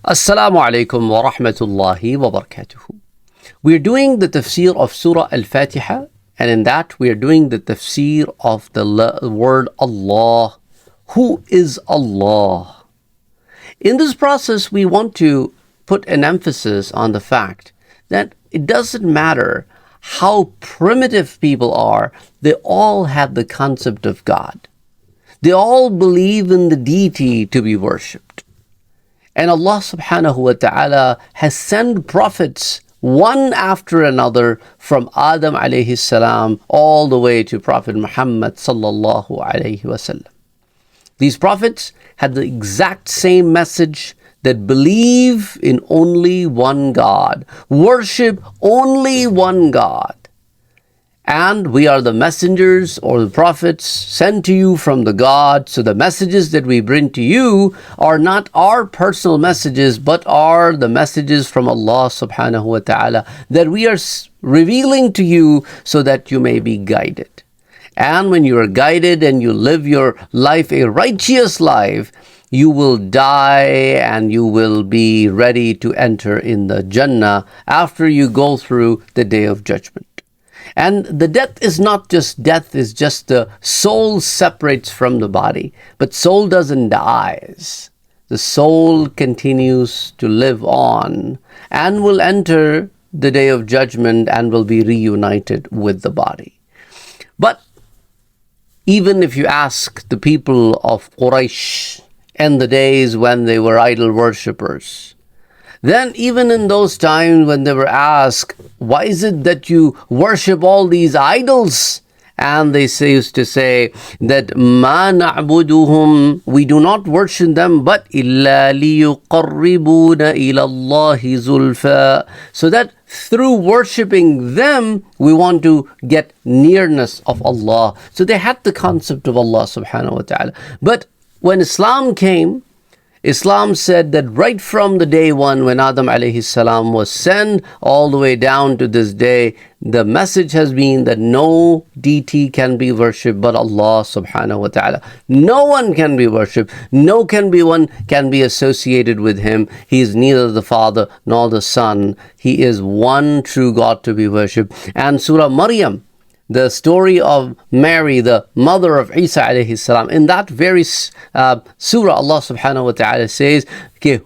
Assalamu alaikum wa rahmatullahi wa barakatuhu. We're doing the tafsir of surah Al Fatiha, and in that we are doing the tafsir of the word Allah. Who is Allah? In this process, we want to put an emphasis on the fact that it doesn't matter how primitive people are, they all have the concept of God. They all believe in the deity to be worshipped. And Allah subhanahu wa ta'ala has sent prophets one after another from Adam alayhi salam all the way to Prophet Muhammad sallallahu alayhi wasallam. These prophets had the exact same message, that believe in only one God, worship only one God. And we are the messengers or the prophets sent to you from the God. So the messages that we bring to you are not our personal messages, but are the messages from Allah subhanahu wa ta'ala that we are revealing to you so that you may be guided. And when you are guided and you live your life a righteous life, you will die and you will be ready to enter in the Jannah after you go through the Day of Judgment. And the death is not just death, is just the soul separates from the body. But soul doesn't die. The soul continues to live on and will enter the Day of Judgment and will be reunited with the body. But even if you ask the people of Quraysh in the days when they were idol worshippers, then even in those times when they were asked, why is it that you worship all these idols? And they used to say that ma na'buduhum, we do not worship them, but illa liyuqarribuna ila Allahi zulfa, so that through worshipping them, we want to get nearness of Allah. So they had the concept of Allah subhanahu wa ta'ala. But when Islam came, Islam said that right from the day one when Adam alayhi salam was sent all the way down to this day, the message has been that no deity can be worshipped but Allah subhanahu wa ta'ala. No one can be worshipped. One can be associated with him. He is neither the Father nor the Son. He is one true God to be worshipped. And Surah Maryam, the story of Mary, the mother of Isa alayhi salam, in that very surah, Allah subhanahu wa ta'ala says,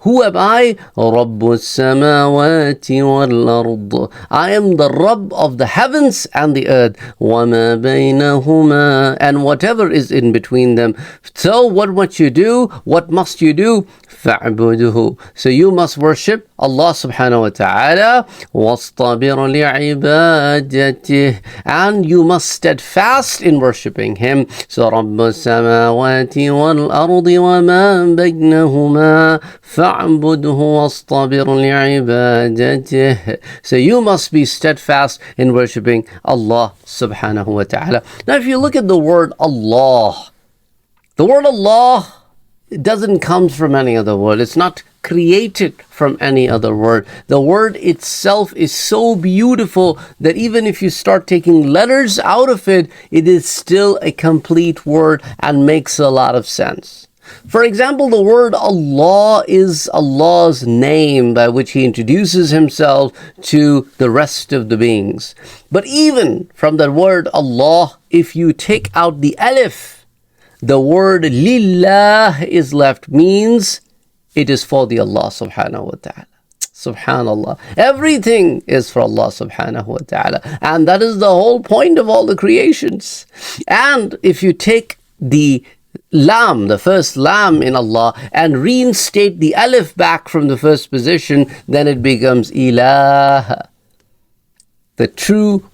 who am I? Rabbus samawati wal ard. I am the Rabb of the heavens and the earth. وَمَا بَيْنَهُمَا, and whatever is in between them. So what must you do? فَاعْبُدُهُ. So you must worship Allah subhanahu wa ta'ala. وَاصْطَبِرْ لِعِبَادَتِهِ, and you must steadfast in worshipping Him. So رَبُّ السَّمَاوَاتِ وَالْأَرْضِ وَمَا بَيْنَهُمَا فَاعْبُدْهُ وَاصْطَبِرْ لِعِبَادَتِهِ. So you must be steadfast in worshipping Allah subhanahu wa ta'ala. Now if you look at the word Allah, it doesn't come from any other word. It's not created from any other word. The word itself is so beautiful that even if you start taking letters out of it, it is still a complete word and makes a lot of sense. For example, the word Allah is Allah's name by which He introduces Himself to the rest of the beings. But even from the word Allah, if you take out the alif, the word lillah is left, means it is for the Allah subhanahu wa ta'ala. Subhanallah. Everything is for Allah subhanahu wa ta'ala. And that is the whole point of all the creations. And if you take the lam, the first lam in Allah, and reinstate the alif back from the first position, then it becomes ilah. The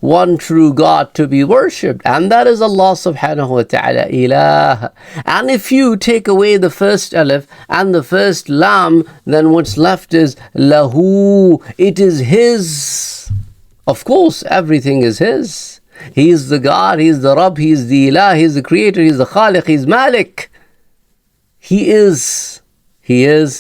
one true God to be worshipped, and that is Allah subhanahu wa ta'ala, ilah. And if you take away the first alif and the first lam, then what's left is lahu. It is His. Of course, everything is His. He is the God, He is the Rabb, He is the Ilah, He is the Creator, He is the Khaliq, He is Malik. He is,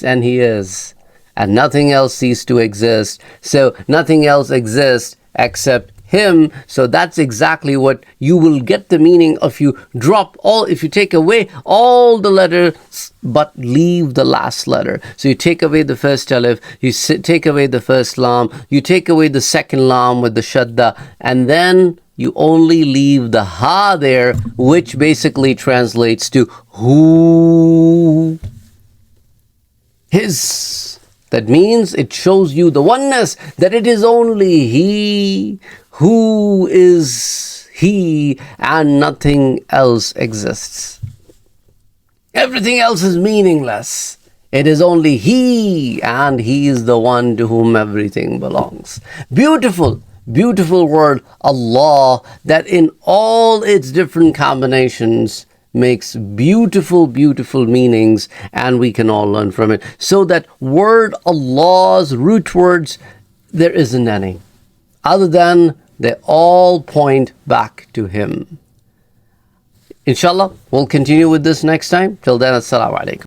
and He is. And nothing else ceases to exist. So nothing else exists except Him. So that's exactly what you will get the meaning of. If you take away all the letters but leave the last letter. So you take away the first alif, you take away the first lam, you take away the second lam with the shadda, and then you only leave the ha there, which basically translates to who. His. That means it shows you the oneness, that it is only He who is He and nothing else exists. Everything else is meaningless. It is only He, and He is the one to whom everything belongs. Beautiful, beautiful word, Allah, that in all its different combinations makes beautiful, beautiful meanings, and we can all learn from it. So that word Allah's root words, there isn't any, other than they all point back to Him. Inshallah, we'll continue with this next time. Till then, Assalamu alaikum.